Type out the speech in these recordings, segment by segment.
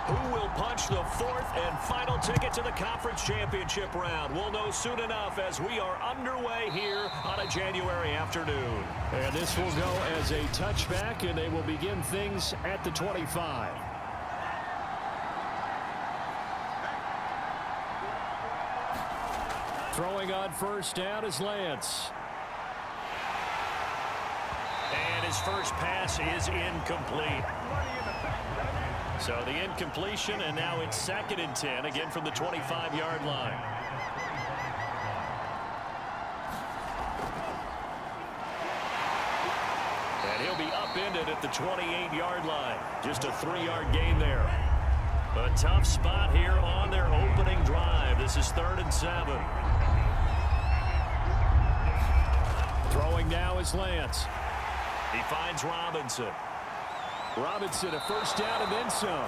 Who will punch the fourth and final ticket to the conference championship round? We'll know soon enough as we are underway here on a January afternoon. And this will go as a touchback, and they will begin things at the 25. Throwing on first down is Lance. And his first pass is incomplete. So the incompletion, and now it's 2nd and 10, again from the 25-yard line. And he'll be upended at the 28-yard line. Just a 3-yard gain there. A tough spot here on their opening drive. This is 3rd and 7. Throwing now is Lance. He finds Robinson. Robinson, a first down and then some.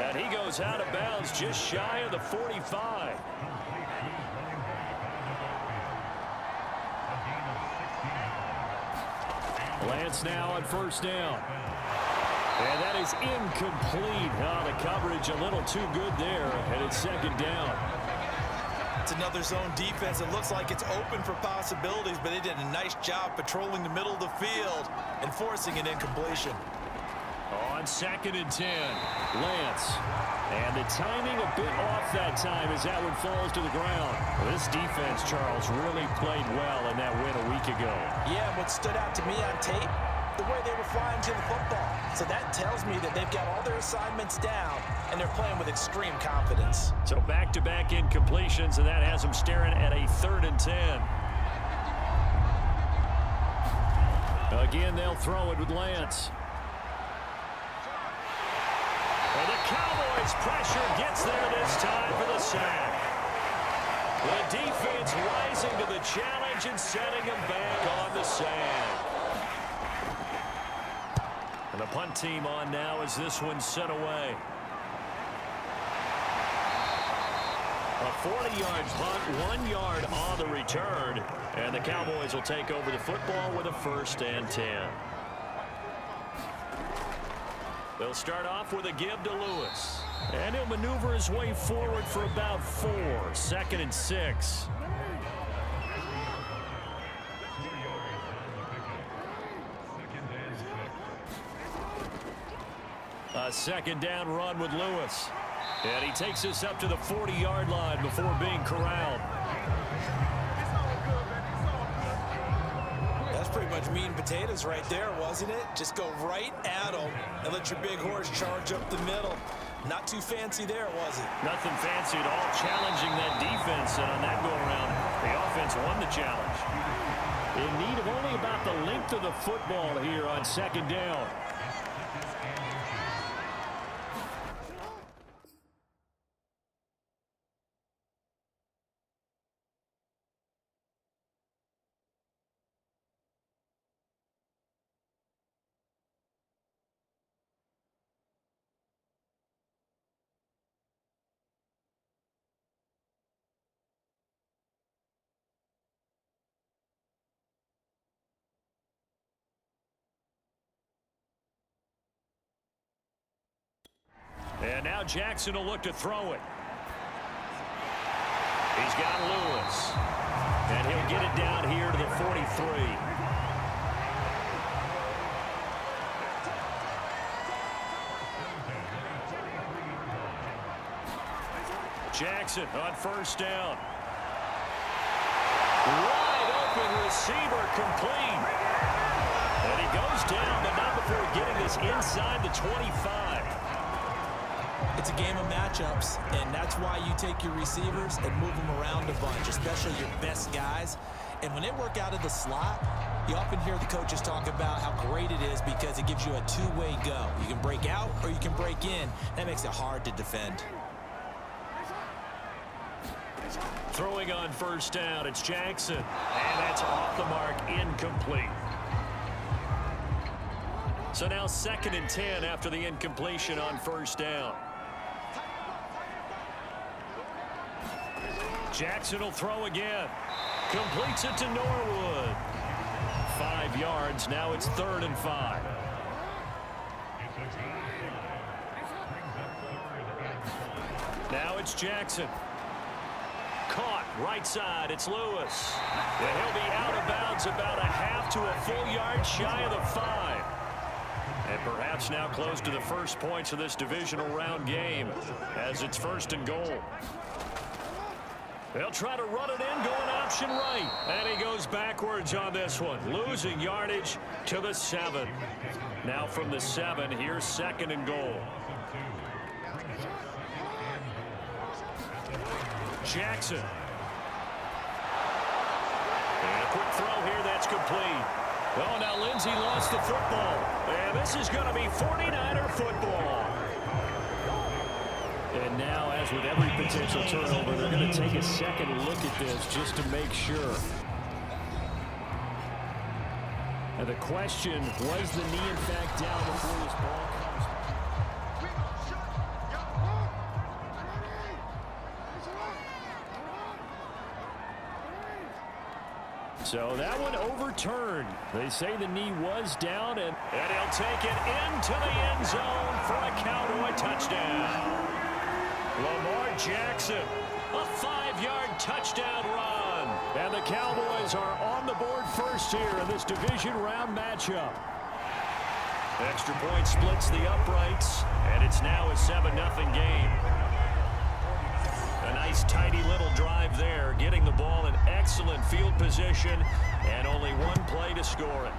And he goes out of bounds just shy of the 45. Lance now on first down. And that is incomplete. Oh, the coverage a little too good there, and it's 2nd down. It's another zone defense. It looks like it's open for possibilities, but they did a nice job patrolling the middle of the field and forcing an incompletion. On 2nd and 10. Lance. And the timing a bit off that time as that one falls to the ground. This defense, Charles, really played well in that win a week ago. Yeah, what stood out to me on tape, the way they were flying to the football. So that tells me that they've got all their assignments down, and they're playing with extreme confidence. So back-to-back incompletions, and that has them staring at a 3rd and 10. Again, they'll throw it with Lance. And the Cowboys' pressure gets there this time for the sack. The defense rising to the challenge and setting them back on the sand. And the punt team on now as this one's sent away. A 40-yard punt, 1 yard on the return. And the Cowboys will take over the football with a 1st and 10. They'll start off with a give to Lewis. And he'll maneuver his way forward for about 4. 2nd and 6. A 2nd down run with Lewis. And he takes us up to the 40-yard line before being corralled. That's pretty much meat and potatoes right there, wasn't it? Just go right at them and let your big horse charge up the middle. Not too fancy there, was it? Nothing fancy at all, challenging that defense. And on that go-around, the offense won the challenge. In need of only about the length of the football here on 2nd down. And now Jackson will look to throw it. He's got Lewis. And he'll get it down here to the 43. Jackson on first down. Wide open receiver complete. And he goes down, but not before getting this inside the 25. It's a game of matchups, and that's why you take your receivers and move them around a bunch, especially your best guys. And when they work out of the slot, you often hear the coaches talk about how great it is because it gives you a two-way go. You can break out or you can break in. That makes it hard to defend. Throwing on first down, it's Jackson. And that's off the mark, incomplete. So now 2nd and 10 after the incompletion on first down. Jackson will throw again. Completes it to Norwood. 5 yards. Now it's 3rd and 5. Now it's Jackson. Caught right side. It's Lewis. And he'll be out of bounds about a half to a full yard shy of the 5. And perhaps now close to the first points of this divisional round game as it's 1st and goal. They'll try to run it in, going option right. And he goes backwards on this one, losing yardage to the 7. Now from the 7, here's 2nd and goal. Jackson. And a quick throw here, that's complete. Oh, now Lindsey lost the football. And this is going to be 49er football. And now, as with every potential turnover, they're going to take a second look at this just to make sure. And the question, was the knee in fact down before this ball comes? So that one overturned. They say the knee was down, and he'll take it into the end zone for a Cowboy touchdown. Lamar Jackson, a 5-yard touchdown run. And the Cowboys are on the board first here in this division round matchup. Extra point splits the uprights, and it's now a 7-0 game. A nice tidy little drive there, getting the ball in excellent field position, and only one play to score it.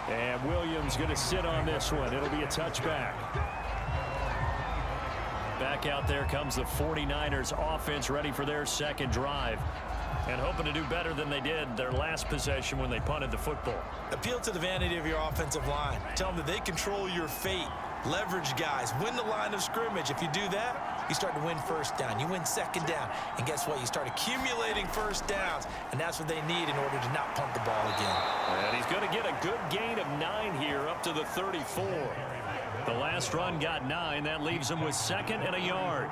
And Williams going to sit on this one. It'll be a touchback. Back out there comes the 49ers offense, ready for their second drive. And hoping to do better than they did their last possession when they punted the football. Appeal to the vanity of your offensive line. Tell them that they control your fate. Leverage guys. Win the line of scrimmage. If you do that, you start to win first down. You win 2nd down. And guess what? You start accumulating first downs. And that's what they need in order to not punt the ball again. And he's going to get a good gain of 9 here up to the 34. The last run got 9. That leaves him with 2nd and a yard.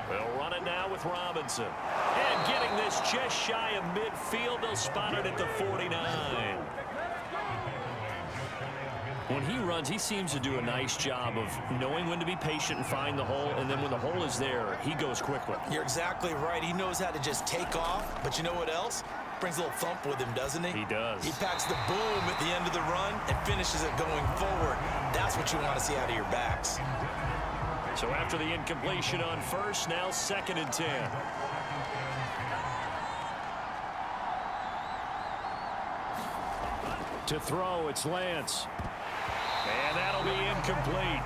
They'll run it now with Robinson. And getting this just shy of midfield. They'll spot it at the 49. When he runs, he seems to do a nice job of knowing when to be patient and find the hole, and then when the hole is there, he goes quickly. You're exactly right. He knows how to just take off, but you know what else? Brings a little thump with him, doesn't he? He does. He packs the boom at the end of the run and finishes it going forward. That's what you want to see out of your backs. So after the incompletion on first, now 2nd and 10. To throw, it's Lance. And that'll be incomplete.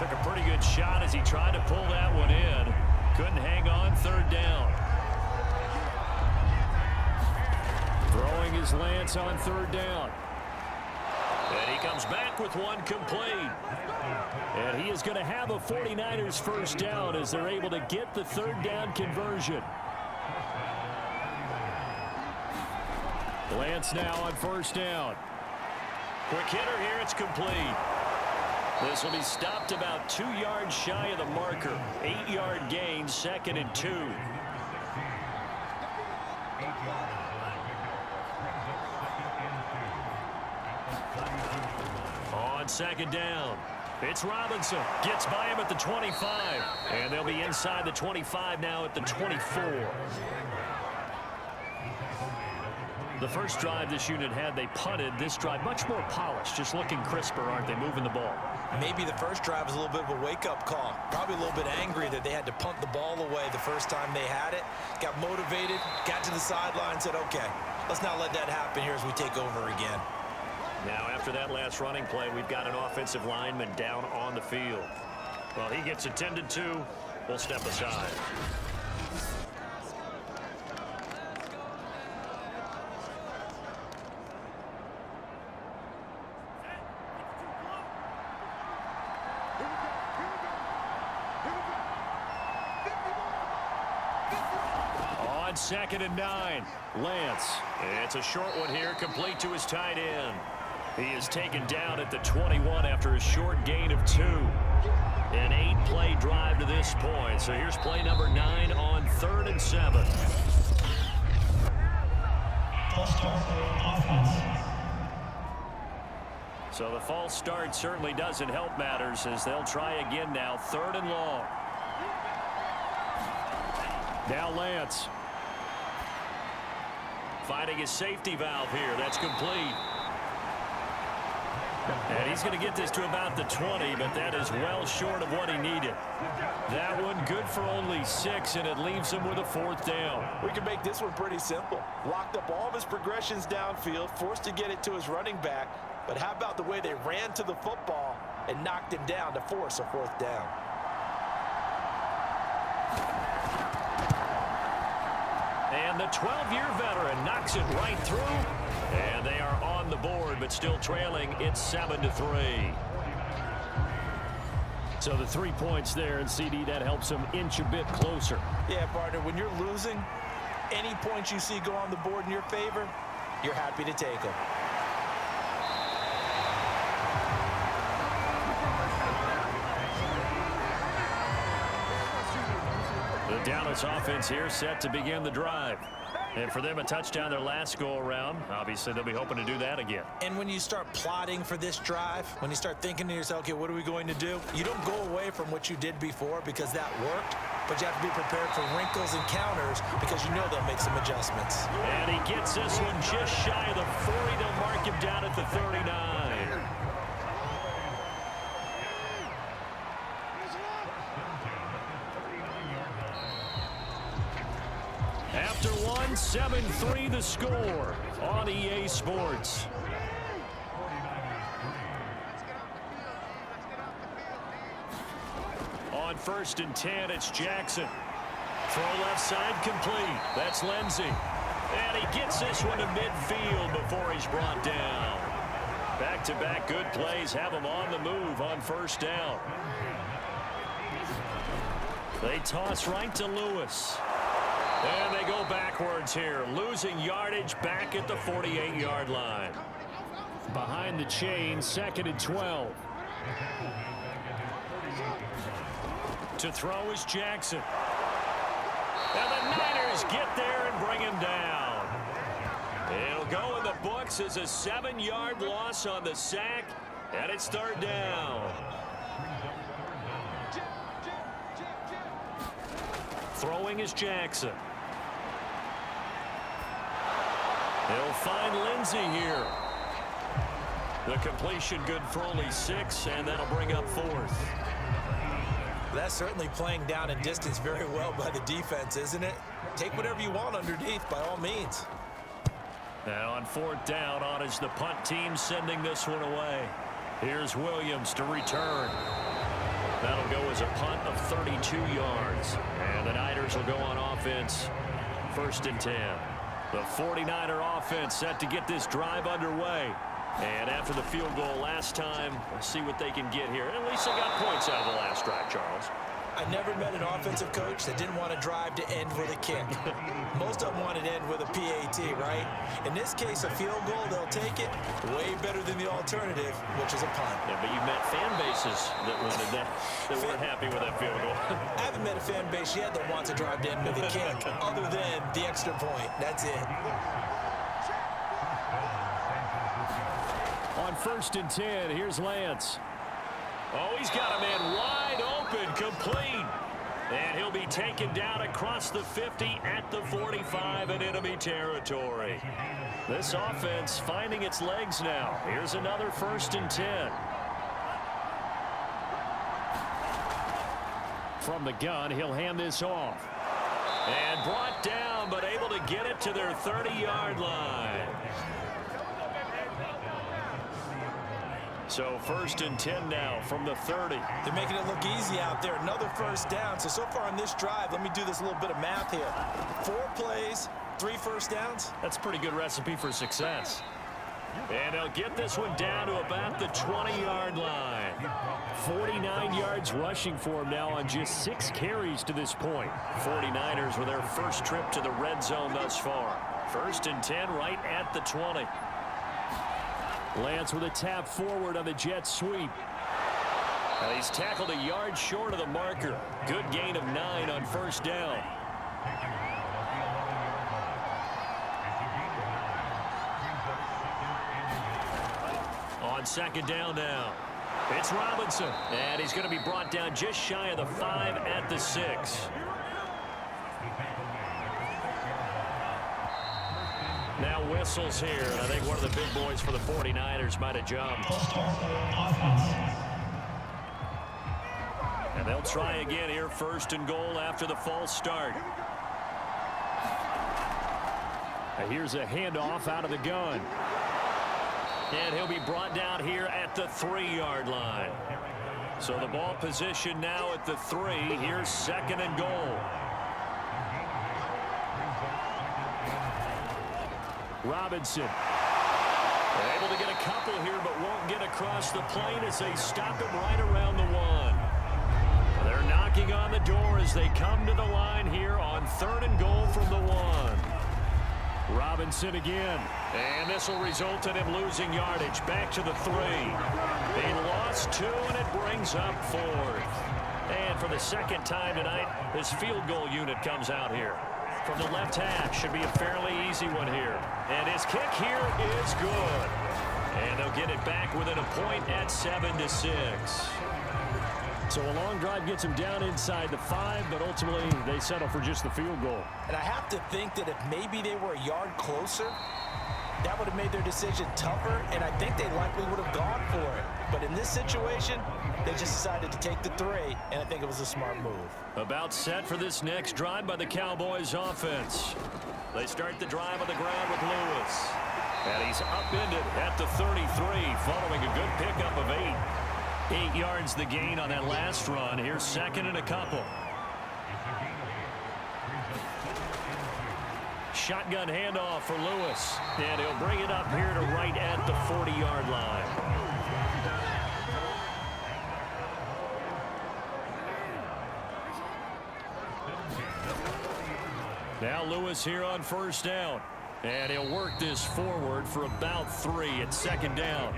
Took a pretty good shot as he tried to pull that one in. Couldn't hang on, 3rd down. Throwing is Lance on 3rd down. And he comes back with one complete. And he is going to have a 49ers first down as they're able to get the 3rd down conversion. Lance now on 1st down. Quick hitter here, it's complete. This will be stopped about 2 yards shy of the marker. 8-yard gain, 2nd and 2. On 2nd down, it's Robinson. Gets by him at the 25. And they'll be inside the 25 now at the 24. The first drive this unit had, they punted. This drive, much more polished, just looking crisper, aren't they, moving the ball? Maybe the first drive was a little bit of a wake-up call. Probably a little bit angry that they had to punt the ball away the first time they had it. Got motivated, got to the sideline, said, okay, let's not let that happen here as we take over again. Now, after that last running play, we've got an offensive lineman down on the field. Well, he gets attended to. We'll step aside. On 2nd and 9, Lance. It's a short one here, complete to his tight end. He is taken down at the 21 after a short gain of 2. An 8-play drive to this point. So here's play number 9 on 3rd and 7. Offense. So the false start certainly doesn't help matters as they'll try again now. 3rd and long. Now Lance. Finding his safety valve here. That's complete. And he's going to get this to about the 20, but that is well short of what he needed. That one good for only 6, and it leaves him with a 4th down. We can make this one pretty simple. Locked up all of his progressions downfield, forced to get it to his running back. But how about the way they ran to the football and knocked him down to force a 4th down? And the 12-year veteran knocks it right through. And they are on the board, but still trailing. It's 7-3. So the 3 points there, and CD, that helps them inch a bit closer. Yeah, partner, when you're losing, any points you see go on the board in your favor, you're happy to take them. The Dallas offense here set to begin the drive. And for them, a touchdown their last go-around. Obviously, they'll be hoping to do that again. And when you start plotting for this drive, when you start thinking to yourself, okay, what are we going to do? You don't go away from what you did before because that worked, but you have to be prepared for wrinkles and counters because you know they'll make some adjustments. And he gets this one just shy of the 40. They'll mark him down at the 39. After one, 7-3 the score on EA Sports. On 1st and 10, it's Jackson. Throw left side complete. That's Lindsey. And he gets this one to midfield before he's brought down. Back-to-back good plays have him on the move on 1st down. They toss right to Lewis. And they go backwards here, losing yardage back at the 48-yard line. Behind the chain, 2nd and 12. To throw is Jackson. And the Niners get there and bring him down. It'll go in the books as a 7-yard loss on the sack, and it's 3rd down. Throwing is Jackson. They'll find Lindsey here. The completion good for only 6, and that'll bring up 4th. That's certainly playing down in distance very well by the defense, isn't it? Take whatever you want underneath, by all means. Now on 4th down, on is the punt team sending this one away. Here's Williams to return. That'll go as a punt of 32 yards. And the Niners will go on offense, 1st and 10. The 49er offense set to get this drive underway. And after the field goal last time, we'll see what they can get here. At least they got points out of the last drive, Charles. I never met an offensive coach that didn't want to drive to end with a kick. Most of them wanted to end with a PAT, right? In this case, a field goal, they'll take it way better than the alternative, which is a punt. Yeah, but you've met fan bases that wanted that weren't happy with that field goal. I haven't met a fan base yet that wants to drive to end with a kick, other than the extra point. That's it. On 1st and 10, here's Lance. Oh, he's got a man wide open, complete. And he'll be taken down across the 50 at the 45 in enemy territory. This offense finding its legs now. Here's another 1st and 10. From the gun, he'll hand this off. And brought down, but able to get it to their 30-yard line. So 1st and 10 now from the 30. They're making it look easy out there. Another 1st down. So far on this drive, let me do this little bit of math here. 4 plays, 3 1st downs. That's a pretty good recipe for success. And they'll get this one down to about the 20-yard line. 49 yards rushing for him now on just 6 carries to this point. 49ers with their first trip to the red zone thus far. 1st and 10 right at the 20. Lance with a tap forward on the jet sweep. Now he's tackled a yard short of the marker. Good gain of 9 on 1st down. On On second down now. It's Robinson, and he's going to be brought down just shy of the 5 at the 6. Now whistles here, and I think one of the big boys for the 49ers might have jumped. And they'll try again here, 1st and goal after the false start. And here's a handoff out of the gun. And he'll be brought down here at the 3-yard line. So the ball position now at the 3. Here's 2nd and goal. Robinson. They're able to get a couple here, but won't get across the plane as they stop him right around the 1. They're knocking on the door as they come to the line here on 3rd and goal from the 1. Robinson again. And this will result in him losing yardage. Back to the 3. He lost 2, and it brings up 4th. And for the 2nd time tonight, his field goal unit comes out here. From the left half, should be a fairly easy one here. And his kick here is good. And they'll get it back within a point at 7-6. So a long drive gets them down inside the 5, but ultimately they settle for just the field goal. And I have to think that if maybe they were a yard closer, that would have made their decision tougher, and I think they likely would have gone for it. But in this situation, they just decided to take the 3, and I think it was a smart move. About set for this next drive by the Cowboys offense. They start the drive on the ground with Lewis. And he's upended at the 33, following a good pickup of 8. 8 yards the gain on that last run. Here's 2nd and a couple. Shotgun handoff for Lewis. And he'll bring it up here to right at the 40-yard line. Now Lewis here on 1st down. And he'll work this forward for about 3 at 2nd down.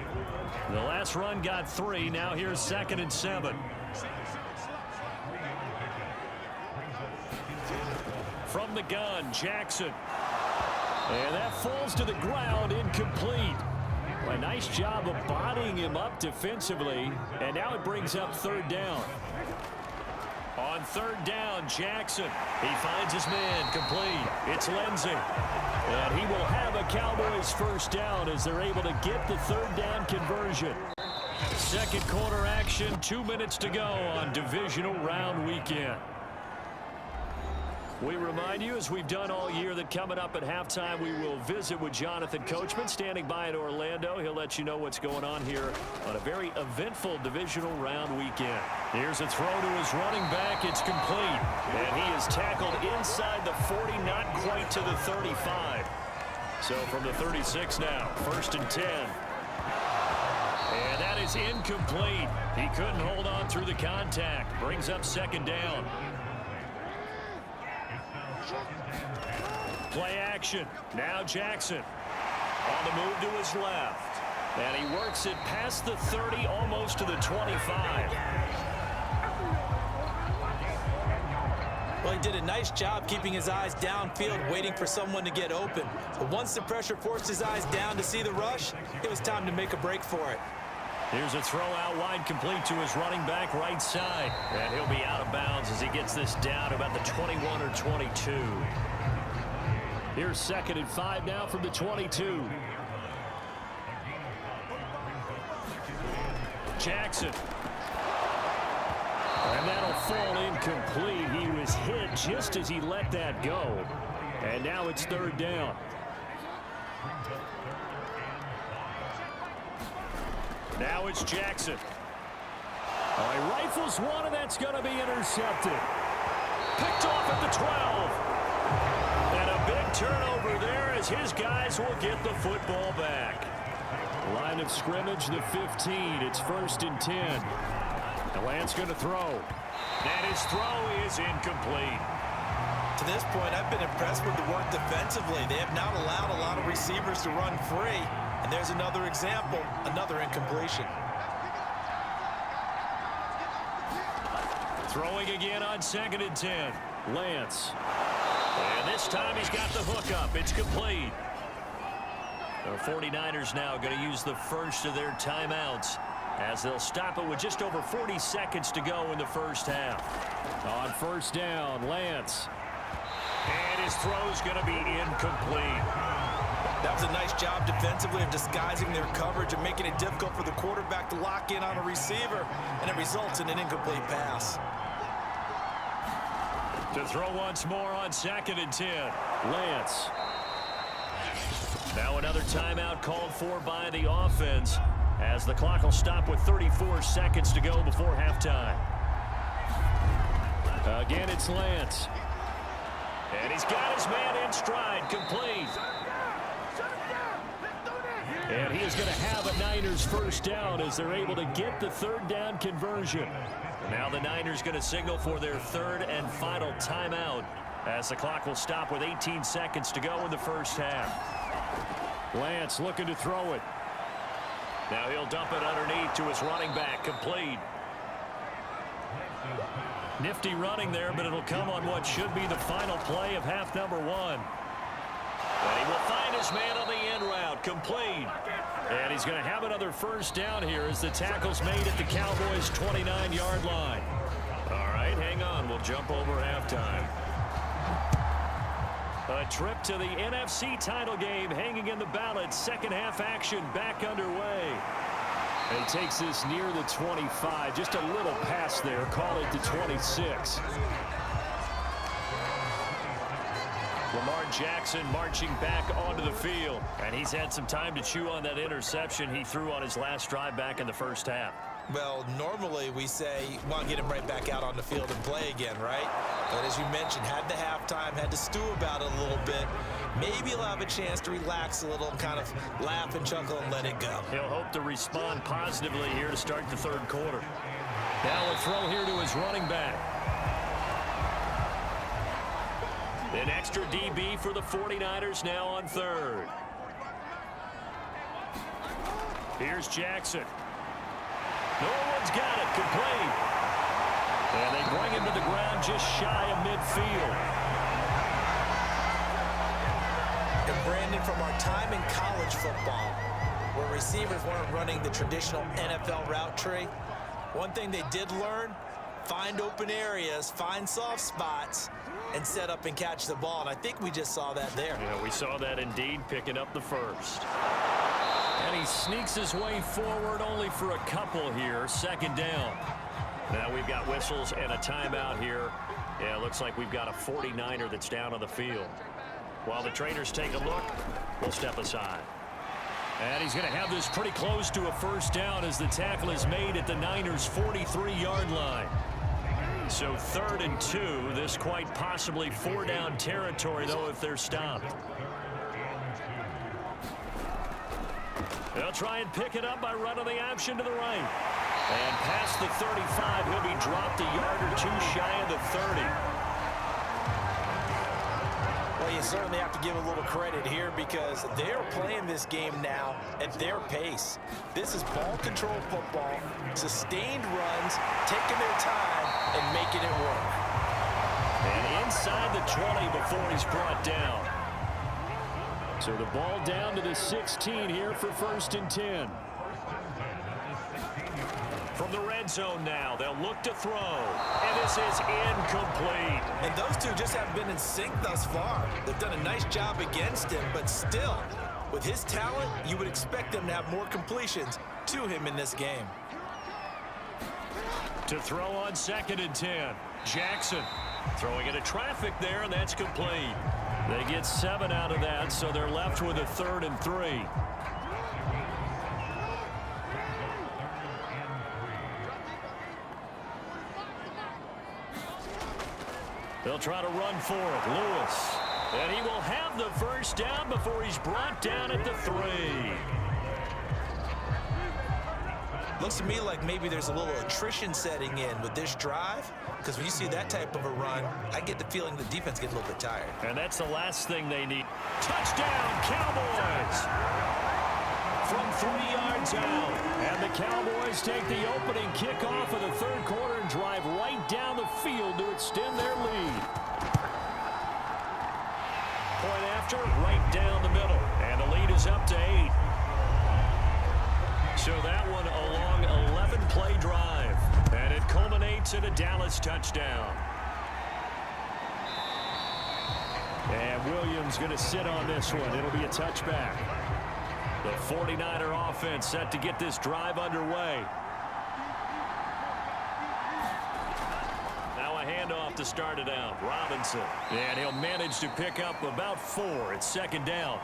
The last run got 3. Now here's 2nd and 7. From the gun, Jackson. And that falls to the ground, incomplete. A nice job of bodying him up defensively. And now it brings up 3rd down. On 3rd down, Jackson. He finds his man, complete. It's Lindsey. And he will have a Cowboys 1st down as they're able to get the 3rd down conversion. 2nd quarter action, 2 minutes to go on Divisional Round Weekend. We remind you, as we've done all year, that coming up at halftime, we will visit with Jonathan Coachman, standing by in Orlando. He'll let you know what's going on here on a very eventful Divisional Round Weekend. Here's a throw to his running back. It's complete. And he is tackled inside the 40, not quite to the 35. So from the 36 now, 1st and 10. And that is incomplete. He couldn't hold on through the contact. Brings up 2nd down. Play action. Now Jackson on the move to his left. And he works it past the 30, almost to the 25. Well, he did a nice job keeping his eyes downfield, waiting for someone to get open. But once the pressure forced his eyes down to see the rush, it was time to make a break for it. Here's a throw out wide, complete to his running back right side. And he'll be out of bounds as he gets this down about the 21 or 22. Here's 2nd and 5 now from the 22. Jackson. And that'll fall incomplete. He was hit just as he let that go. And now it's 3rd down. Now it's Jackson. Oh, he rifles one, and that's going to be intercepted. Picked off at the 12. And a big turnover there as his guys will get the football back. Line of scrimmage, the 15. It's 1st and 10. And Lance going to throw. And his throw is incomplete. To this point, I've been impressed with the work defensively. They have not allowed a lot of receivers to run free. And there's another example, another incompletion. Throwing again on 2nd and 10. Lance. And this time he's got the hook up. It's complete. The 49ers now going to use the first of their timeouts as they'll stop it with just over 40 seconds to go in the first half. On first down, Lance. And his throw's going to be incomplete. That was a nice job defensively of disguising their coverage and making it difficult for the quarterback to lock in on a receiver, and it results in an incomplete pass. To throw once more on 2nd and 10. Lance. Now another timeout called for by the offense as the clock will stop with 34 seconds to go before halftime. Again, it's Lance. And he's got his man in stride, complete. And he is going to have a Niners first down as they're able to get the 3rd down conversion. Now the Niners going to signal for their 3rd and final timeout as the clock will stop with 18 seconds to go in the first half. Lance looking to throw it. Now he'll dump it underneath to his running back, complete. Nifty running there, but it'll come on what should be the final play of half number 1. And he will find his man on the end route, complete. And he's going to have another first down here as the tackle's made at the Cowboys' 29-yard line. All right, hang on. We'll jump over halftime. A trip to the NFC title game hanging in the balance. Second half action back underway. And he takes this near the 25. Just a little pass there. Call it the 26. Lamar Jackson marching back onto the field. And he's had some time to chew on that interception he threw on his last drive back in the first half. Well, normally we say, want to get him right back out on the field and play again, right? But as you mentioned, had the halftime, had to stew about it a little bit. Maybe he'll have a chance to relax a little and kind of laugh and chuckle and let it go. He'll hope to respond positively here to start the 3rd quarter. Now a throw here to his running back. An extra DB for the 49ers now on 3rd. Here's Jackson. No one's got it, complete. And they bring him to the ground just shy of midfield. And Brandon, from our time in college football, where receivers weren't running the traditional NFL route tree, one thing they did learn, find open areas, find soft spots, and set up and catch the ball. And I think we just saw that there. Yeah, we saw that indeed, picking up the first. And he sneaks his way forward only for a couple here. 2nd down. Now we've got whistles and a timeout here. Yeah, it looks like we've got a 49er that's down on the field. While the trainers take a look, we'll step aside. And he's going to have this pretty close to a first down as the tackle is made at the Niners' 43-yard line. So 3rd and 2. This quite possibly 4-down territory, though, if they're stopped. They'll try and pick it up by running the option to the right. And past the 35, he'll be dropped a yard or 2 shy of the 30. Well, you certainly have to give a little credit here because they're playing this game now at their pace. This is ball control football, sustained runs, taking their time and making it work. And inside the 20 before he's brought down. So the ball down to the 16 here for 1st and 10. From the red zone now, they'll look to throw. And this is incomplete. And those two just haven't been in sync thus far. They've done a nice job against him, but still, with his talent, you would expect them to have more completions to him in this game. To throw on 2nd and 10. Jackson throwing into traffic there, and that's complete. They get 7 out of that, so they're left with a 3rd and 3. They'll try to run for it. Lewis. And he will have the first down before he's brought down at the 3. Looks to me like maybe there's a little attrition setting in with this drive, because when you see that type of a run, I get the feeling the defense gets a little bit tired. And that's the last thing they need. Touchdown, Cowboys! From 3 yards out. And the Cowboys take the opening kickoff of the 3rd quarter and drive right down the field to extend their lead. Point after, right down the middle. And the lead is up to 8. So that one a long 11-play drive. And it culminates in a Dallas touchdown. And Williams going to sit on this one. It'll be a touchback. The 49er offense set to get this drive underway. Now a handoff to start it out. Robinson. And he'll manage to pick up about 4. It's second down.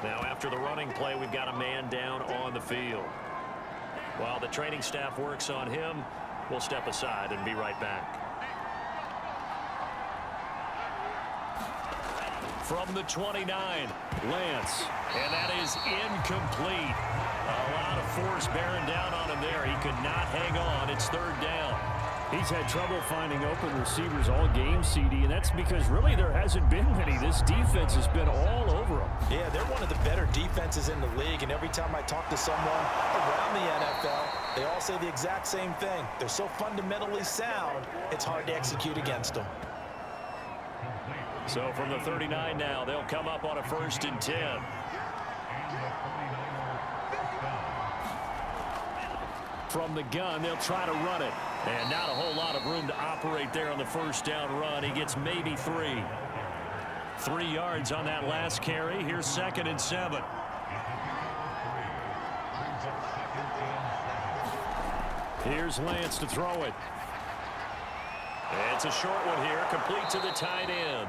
Now after the running play, we've got a man down on the field. While the training staff works on him, we'll step aside and be right back. From the 29, Lance. And that is incomplete. A lot of force bearing down on him there. He could not hang on. It's third down. He's had trouble finding open receivers all game, CD, and that's because really there hasn't been many. This defense has been all over them. Yeah, they're one of the better defenses in the league, and every time I talk to someone around the NFL, they all say the exact same thing. They're so fundamentally sound, it's hard to execute against them. So from the 39 now, they'll come up on a 1st and 10. From the gun, they'll try to run it. And not a whole lot of room to operate there on the first down run. He gets maybe 3. 3 yards on that last carry. Here's 2nd and 7. Here's Lance to throw it. It's a short one here, complete to the tight end.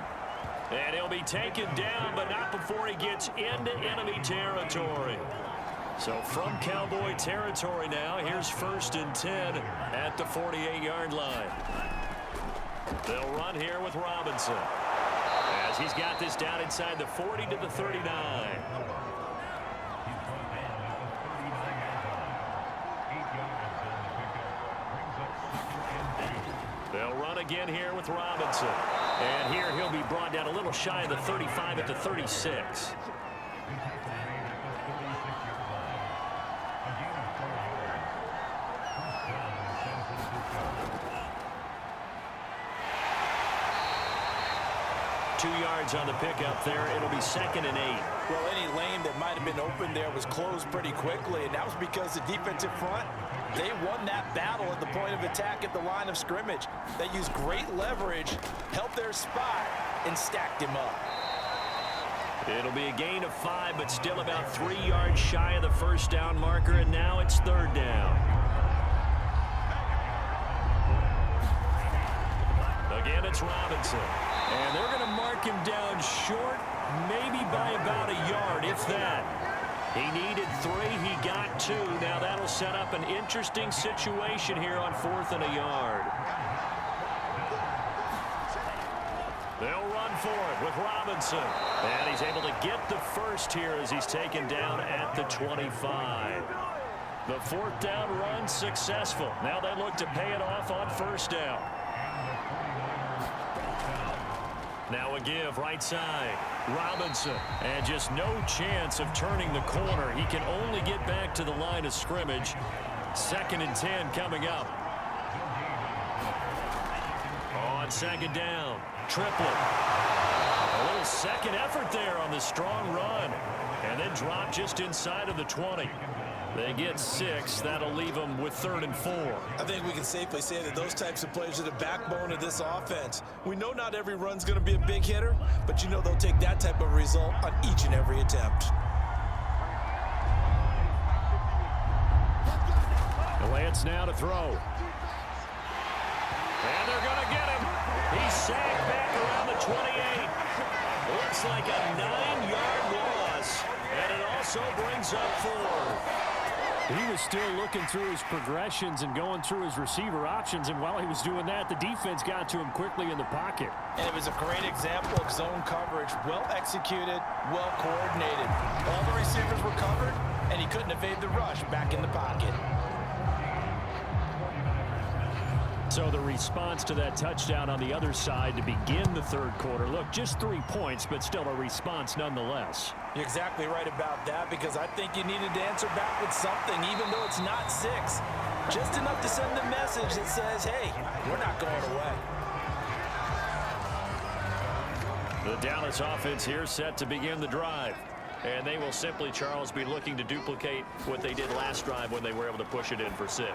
And he'll be taken down, but not before he gets into enemy territory. So from Cowboy territory now, here's 1st and 10 at the 48-yard line. They'll run here with Robinson, as he's got this down inside the 40 to the 39. They'll run again here with Robinson. And here he'll be brought down a little shy of the 35 at the 36. On the pickup there. It'll be 2nd and 8. Well, any lane that might have been open there was closed pretty quickly, and that was because the defensive front, they won that battle at the point of attack at the line of scrimmage. They used great leverage, held their spot, and stacked him up. It'll be a gain of 5, but still about 3 yards shy of the first down marker, and now it's 3rd down. Again, it's Robinson. And they're going to mark him down short, maybe by about a yard, if that. He needed 3. He got 2. Now that'll set up an interesting situation here on 4th and a yard. They'll run for it with Robinson. And he's able to get the first here as he's taken down at the 25. The 4th down run successful. Now they look to pay it off on 1st down. Now a give right side. Robinson. And just no chance of turning the corner. He can only get back to the line of scrimmage. 2nd and 10 coming up. On 2nd down. Triplett. A little second effort there on the strong run. And then drop just inside of the 20. They get 6. That'll leave them with 3rd and 4. I think we can safely say that those types of plays are the backbone of this offense. We know not every run's going to be a big hitter, but you know they'll take that type of result on each and every attempt. Lance now to throw. And they're going to get him. He's sagged back around the 28. Looks like a 9-yard loss. And it also brings up 4. He was still looking through his progressions and going through his receiver options, and while he was doing that, the defense got to him quickly in the pocket. And it was a great example of zone coverage. Well executed, well coordinated. All the receivers were covered, and he couldn't evade the rush back in the pocket. So the response to that touchdown on the other side to begin the 3rd quarter. Look, just 3 points, but still a response nonetheless. You're exactly right about that, because I think you needed to answer back with something, even though it's not 6. Just enough to send a message that says, hey, we're not going away. The Dallas offense here set to begin the drive. And they will simply, Charles, be looking to duplicate what they did last drive when they were able to push it in for 6.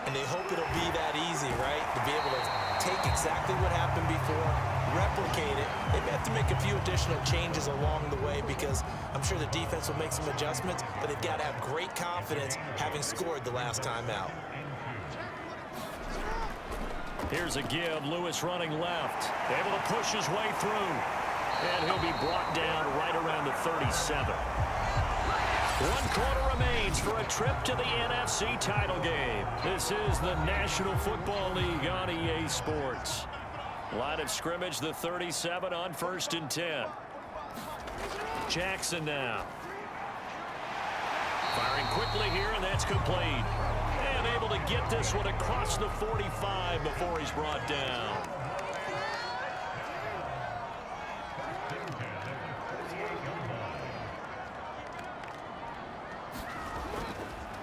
And they hope it'll be that easy, right? To be able to take exactly what happened before, replicate it. They may have to make a few additional changes along the way because I'm sure the defense will make some adjustments, but they've got to have great confidence having scored the last time out. Here's a give. Lewis running left. Able to push his way through. And he'll be brought down right around the 37. 1 quarter remains for a trip to the NFC title game. This is the National Football League on EA Sports. Line of scrimmage, the 37 on 1st and 10. Jackson now. Firing quickly here, and that's complete. And able to get this one across the 45 before he's brought down.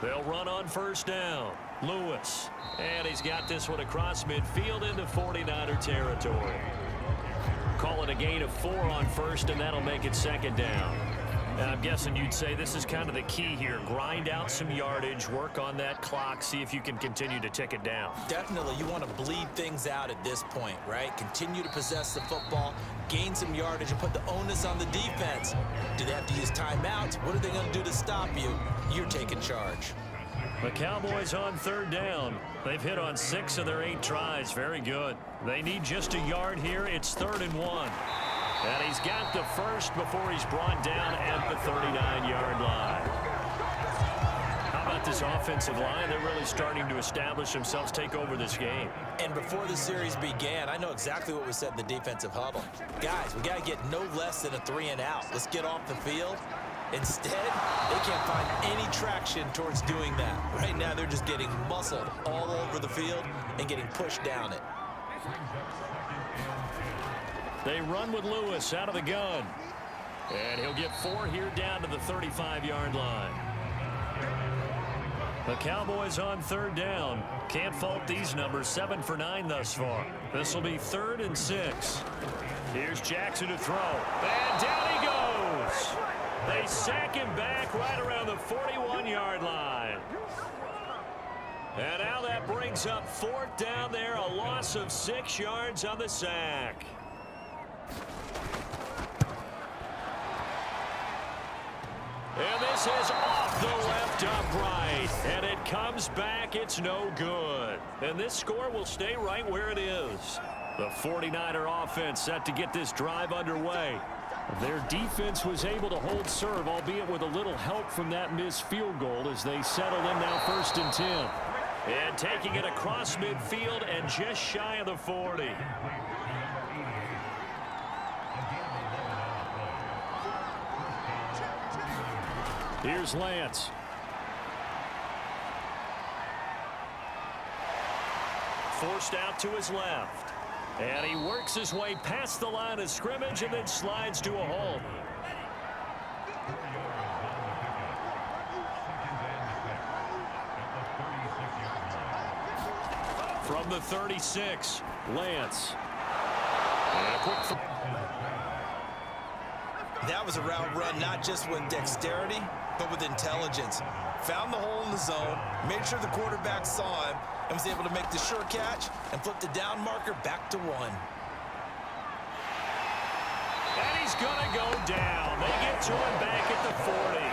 They'll run on 1st down. Lewis. And he's got this one across midfield into 49er territory. Call it a gain of 4 on 1st, and that'll make it 2nd down. And I'm guessing you'd say this is kind of the key here. Grind out some yardage, work on that clock, see if you can continue to tick it down. Definitely, you want to bleed things out at this point, right? Continue to possess the football, gain some yardage, and put the onus on the defense. Do they have to use timeouts? What are they going to do to stop you? You're taking charge. The Cowboys on 3rd down. They've hit on 6 of their 8 tries. Very good. They need just a yard here. It's 3rd and 1. And he's got the first before he's brought down at the 39-yard line. How about this offensive line? They're really starting to establish themselves, take over this game. And before the series began, I know exactly what we said in the defensive huddle. Guys, we got to get no less than a 3 and out. Let's get off the field. Instead, they can't find any traction towards doing that. Right now, they're just getting muscled all over the field and getting pushed down it. They run with Lewis out of the gun. And he'll get 4 here down to the 35-yard line. The Cowboys on 3rd down. Can't fault these numbers. 7 for 9 thus far. This will be 3rd and 6. Here's Jackson to throw. And down he goes. They sack him back right around the 41-yard line. And now that brings up 4th down there. A loss of 6 yards on the sack. And this is off the left upright. And it comes back. It's no good. And this score will stay right where it is. The 49er offense set to get this drive underway. Their defense was able to hold serve, albeit with a little help from that missed field goal as they settle in now 1st and 10. And taking it across midfield and just shy of the 40. Here's Lance. Forced out to his left. And he works his way past the line of scrimmage and then slides to a halt. From the 36, Lance. And a quick That was a route run not just with dexterity, but with intelligence. Found the hole in the zone, made sure the quarterback saw him, and was able to make the sure catch and flip the down marker back to 1. And he's going to go down. They get to him back at the 40.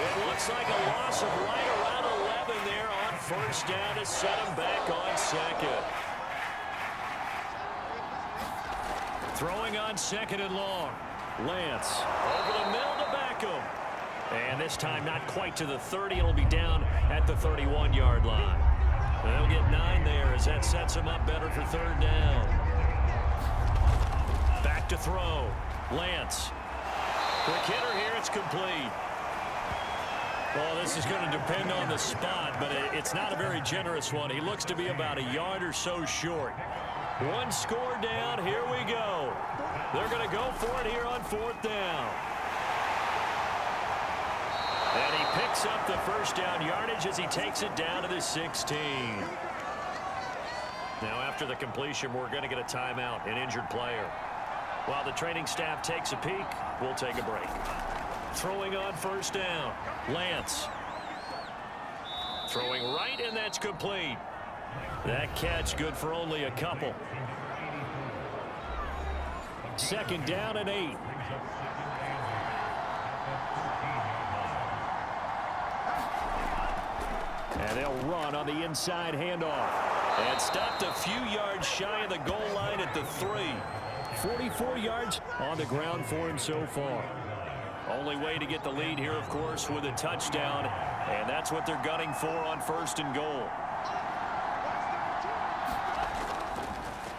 It looks like a loss of right around 11 there on 1st down to set him back on 2nd. Throwing on 2nd and long. Lance over the middle to Beckham. And this time not quite to the 30. It'll be down at the 31-yard line. They'll get 9 there as that sets him up better for 3rd down. Back to throw. Lance. Quick hitter here. It's complete. Well, this is going to depend on the spot, but it's not a very generous one. He looks to be about a yard or so short. 1 score down. Here we go. They're going to go for it here on 4th down. And he picks up the 1st down yardage as he takes it down to the 16. Now, after the completion, we're going to get a timeout, an injured player. While the training staff takes a peek, we'll take a break. Throwing on first down. Lance. Throwing right, and that's complete. That catch good for only a couple. Second down and 8. And they'll run on the inside handoff. And stopped a few yards shy of the goal line at the 3. 44 yards on the ground for him so far. Only way to get the lead here, of course, with a touchdown. And that's what they're gunning for on first and goal.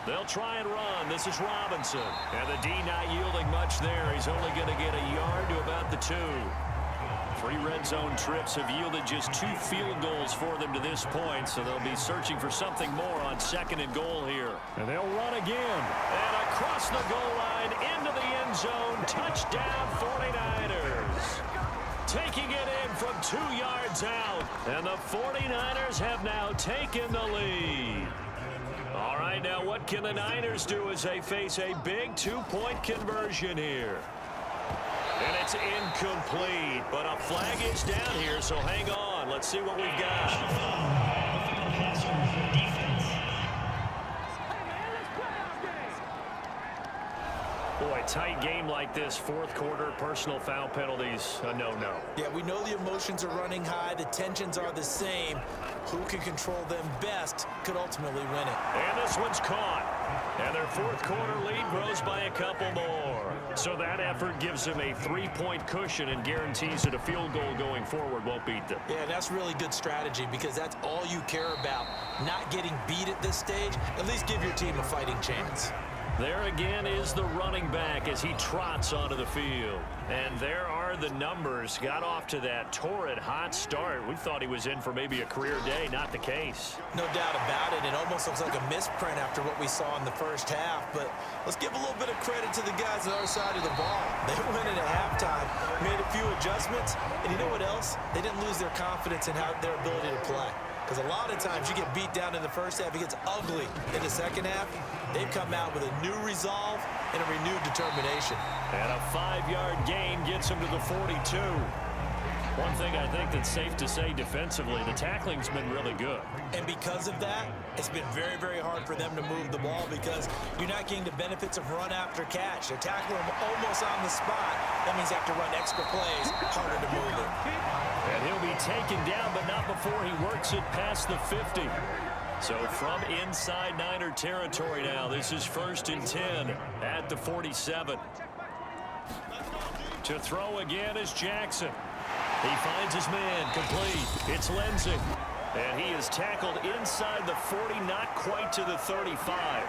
They'll try and run. This is Robinson. And the D not yielding much there. He's only going to get a yard to about the 2. 3 red zone trips have yielded just 2 field goals for them to this point, so they'll be searching for something more on second and goal here. And they'll run again. And across the goal line into the end zone. Touchdown 49ers. Taking it in from 2 yards out. And the 49ers have now taken the lead. All right, now what can the Niners do as they face a big 2-point conversion here? And it's incomplete, but a flag is down here, so hang on. Let's see what we've got. Boy, tight game like this, fourth quarter, personal foul penalties, a no-no. Yeah, we know the emotions are running high. The tensions are the same. Who can control them best could ultimately win it. And this one's caught. And their fourth quarter lead grows by a couple more. So that effort gives them a 3-point cushion and guarantees that a field goal going forward won't beat them. Yeah, that's really good strategy because that's all you care about. Not getting beat at this stage. At least give your team a fighting chance. There again is the running back as he trots onto the field. And there are the numbers. Got off to that torrid hot start. We thought he was in for maybe a career day. Not the case. No doubt about it. It almost looks like a misprint after what we saw in the first half. But let's give a little bit of credit to the guys on the other side of the ball. They went in at halftime, made a few adjustments. And you know what else? They didn't lose their confidence in their ability to play. Because a lot of times you get beat down in the first half, it gets ugly in the second half. They've come out with a new resolve and a renewed determination. And a 5-yard gain gets them to the 42. One thing I think that's safe to say defensively, the tackling's been really good. And because of that, it's been very, very hard for them to move the ball because you're not getting the benefits of run after catch. They're tackling them almost on the spot. That means they have to run extra plays, harder to move it. And he'll be taken down, but not before he works it past the 50. So from inside Niner territory now, this is 1st and 10 at the 47. To throw again is Jackson. He finds his man complete. It's Lindsey. And he is tackled inside the 40, not quite to the 35.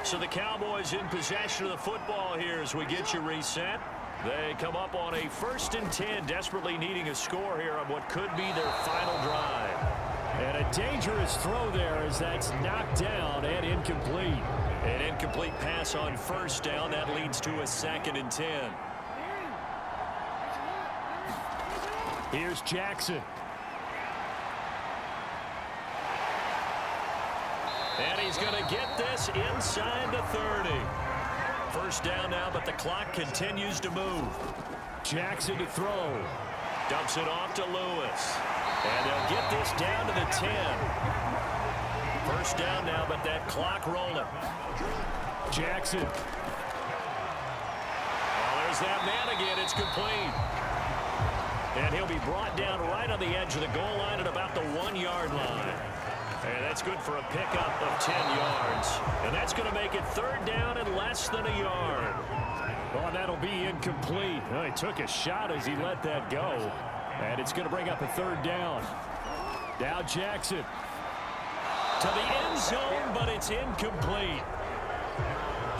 So the Cowboys in possession of the football here as we get you reset. They come up on a 1st and 10, desperately needing a score here on what could be their final drive. And a dangerous throw there as that's knocked down and incomplete. An incomplete pass on first down. That leads to a 2nd and 10. Here's Jackson. And he's going to get this inside the 30. First down now, but the clock continues to move. Jackson to throw. Dumps it off to Lewis. And they'll get this down to the 10. First down now, but that clock rolling. Jackson. Well, there's that man again. It's complete. And he'll be brought down right on the edge of the goal line at about the 1-yard line. And that's good for a pickup of 10 yards. And that's going to make it 3rd down and less than a yard. Well, that'll be incomplete. Well, he took a shot as he let that go. And it's going to bring up a 3rd down. Now Jackson. To the end zone, but it's incomplete.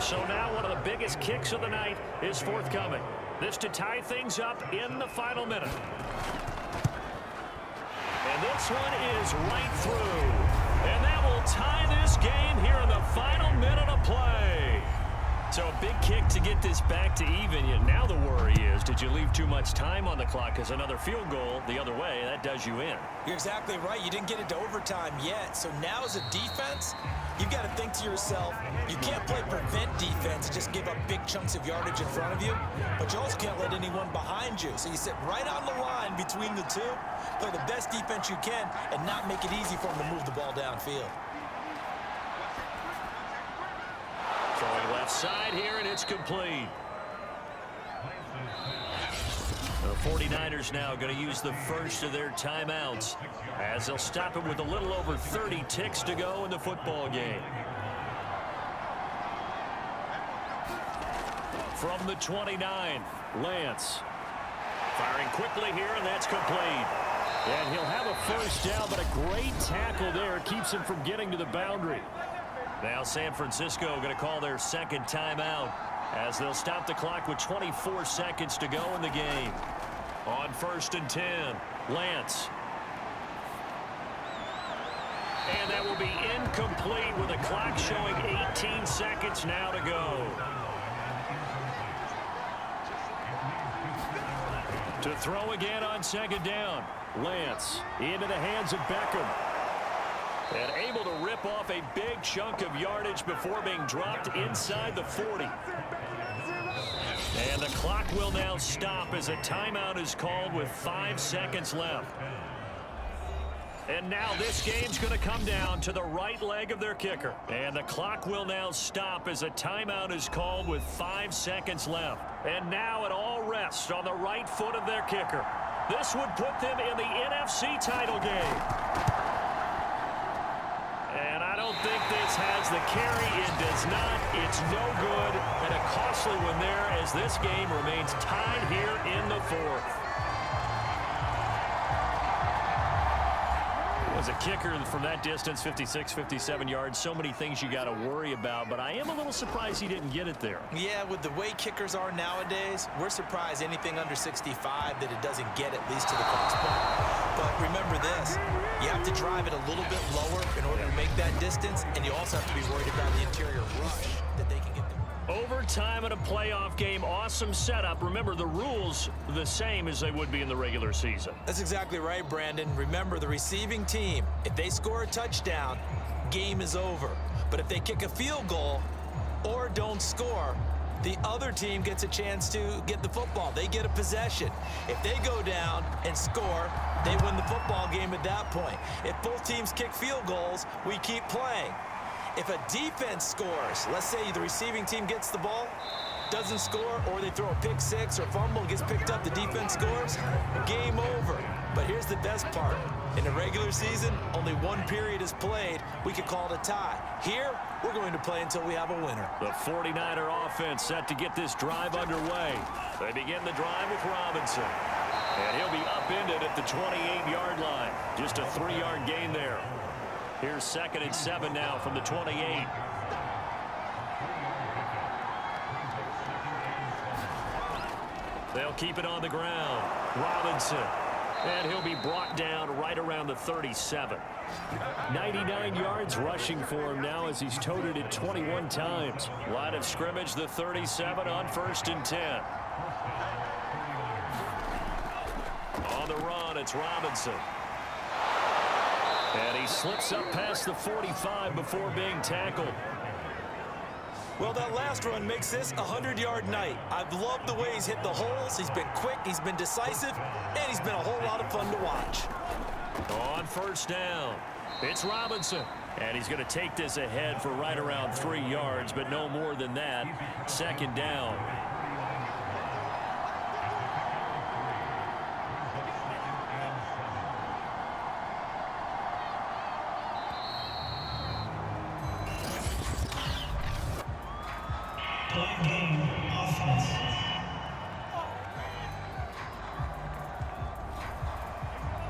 So now one of the biggest kicks of the night is forthcoming. This to tie things up in the final minute. And this one is right through. And that will tie this game here in the final minute of play. So a big kick to get this back to even. Yet now the worry is, did you leave too much time on the clock? Because another field goal the other way, that does you in. You're exactly right. You didn't get it to overtime yet. So now as a defense, you've got to think to yourself, you can't play prevent defense and just give up big chunks of yardage in front of you, but you also can't let anyone behind you. So you sit right on the line between the two, play the best defense you can, and not make it easy for them to move the ball downfield. Throwing left side here, and it's complete. The 49ers now going to use the first of their timeouts as they'll stop it with a little over 30 ticks to go in the football game. From the 29, Lance. Firing quickly here, and that's complete. And he'll have a first down, but a great tackle there keeps him from getting to the boundary. Now San Francisco going to call their second timeout as they'll stop the clock with 24 seconds to go in the game. On 1st and 10, Lance. And that will be incomplete with the clock showing 18 seconds now to go. To throw again on 2nd down, Lance into the hands of Beckham. And able to rip off a big chunk of yardage before being dropped inside the 40. And the clock will now stop as a timeout is called with 5 seconds left. And now this game's going to come down to the right leg of their kicker. And the clock will now stop as a timeout is called with 5 seconds left. And now it all rests on the right foot of their kicker. This would put them in the NFC title game. And I don't think this has the carry. It does not. It's no good. And a costly one there as this game remains tied here in the 4th. As a kicker from that distance, 56, 57 yards, so many things you got to worry about. But I am a little surprised he didn't get it there. Yeah, with the way kickers are nowadays, we're surprised anything under 65 that it doesn't get at least to the crossbar. But remember this, you have to drive it a little bit lower in order to make that distance, and you also have to be worried about the interior rush that they can get. Overtime in a playoff game, awesome setup. Remember, the rules the same as they would be in the regular season. That's exactly right, Brandon. Remember, the receiving team, if they score a touchdown, game is over. But if they kick a field goal or don't score, the other team gets a chance to get the football. They get a possession. If they go down and score, they win the football game at that point. If both teams kick field goals, we keep playing. If a defense scores, let's say the receiving team gets the ball, doesn't score, or they throw a pick six or fumble, gets picked up, the defense scores, game over. But here's the best part. In the regular season, only one period is played. We could call it a tie. Here, we're going to play until we have a winner. The 49er offense set to get this drive underway. They begin the drive with Robinson. And he'll be upended at the 28-yard line. Just a 3-yard gain there. Here's 2nd and 7 now from the 28. They'll keep it on the ground. Robinson. And he'll be brought down right around the 37. 99 yards rushing for him now as he's toted it 21 times. Line of scrimmage, the 37 on 1st and 10. On the run, it's Robinson. And he slips up past the 45 before being tackled. Well, that last run makes this a 100-yard night. I've loved the way he's hit the holes. He's been quick, he's been decisive, and he's been a whole lot of fun to watch. On 1st down, it's Robinson. And he's going to take this ahead for right around 3 yards, but no more than that. 2nd down.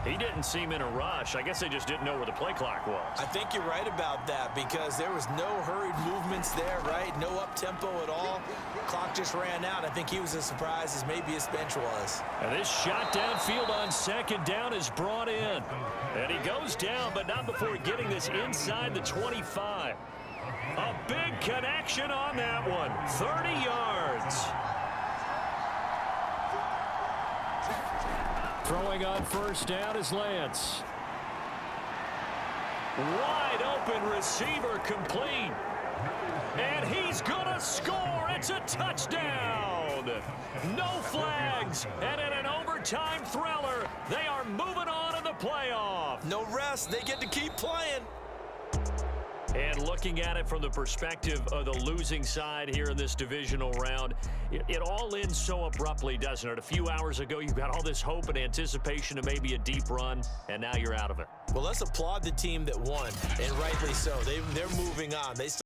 He didn't seem in a rush. I guess they just didn't know where the play clock was. I think you're right about that because there was no hurried movements there, right? No up-tempo at all. Clock just ran out. I think he was as surprised as maybe his bench was. And this shot downfield on 2nd down is brought in. And he goes down, but not before getting this inside the 25. A big connection on that one. 30 yards. Throwing on first down is Lance. Wide open receiver complete. And he's going to score. It's a touchdown. No flags. And in an overtime thriller, they are moving on in the playoff. No rest. They get to keep playing. And looking at it from the perspective of the losing side here in this divisional round, it all ends so abruptly, doesn't it? A few hours ago, you got all this hope and anticipation of maybe a deep run, and now you're out of it. Well, let's applaud the team that won, and rightly so. They're moving on. They